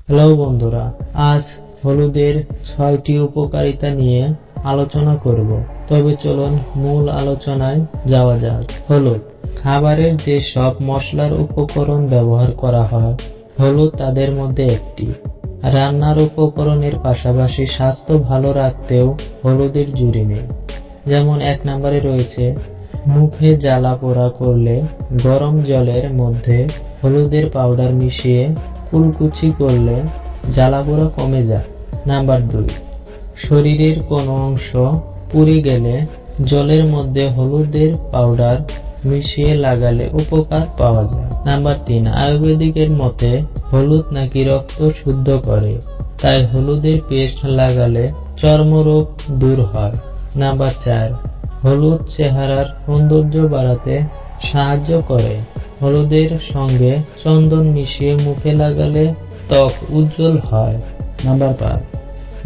Hello বন্ধুরা, আজ হলুদের 6টি উপকারিতা নিয়ে আলোচনা করব। তবে চলুন মূল আলোচনায় যাওয়া যাক। হলুদ খাবারের যে সব মশলার উপকরণ ব্যবহার করা হয়, হলুদ তাদের মধ্যে একটি। রান্নার উপকরণের পাশাপাশি স্বাস্থ্য ভালো রাখতেও হলুদের জুড়ি নেই। যেমন 1 নম্বরে রয়েছে মুখে জ্বালা পোড়া করলে গরম জলের মধ্যে হলুদের পাউডার মিশিয়ে কুলকুচি করলে জ্বালা পোড়া কমে যায়। নাম্বার 2, শরীরের কোনো অংশ পুড়ে গেলে জলের মধ্যে হলুদের পাউডার মিশিয়ে লাগালে উপকার পাওয়া যায়। নাম্বার 3, আয়ুর্বেদিকের মতে হলুদ নাকি রক্ত শুদ্ধ করে, তাই হলুদের পেস্ট লাগালে চর্মরোগ দূর হয়। নাম্বার 4, হলুদ চেহারার সৌন্দর্য বাড়াতে সাহায্য করে। হলুদের সঙ্গে চন্দন মিশিয়ে মুখে লাগালে ত্বক উজ্জ্বল হয়। নাম্বার 5,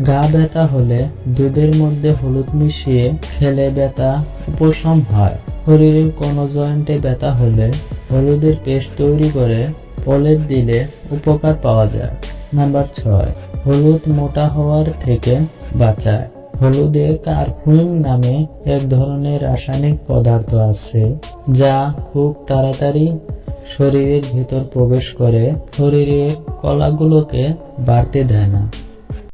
গা ব্যথা হলে দুধের মধ্যে হলুদ মিশিয়ে খেলে ব্যথা উপশম হয়। শরীরের কোনো জয়েন্টে ব্যথা হলে হলুদের পেস্ট তৈরি করে প্রলেপ দিলে উপকার পাওয়া যায়। নাম্বার 6, হলুদ মোটা হওয়ার থেকে বাঁচায়। হলুদে কার্কুমিন নামে এক ধরনের রাসায়নিক পদার্থ আছে, যা খুব তাড়াতাড়ি শরীরের ভেতর প্রবেশ করে শরীরের কলাগুলোকে বাড়তে দেয় না।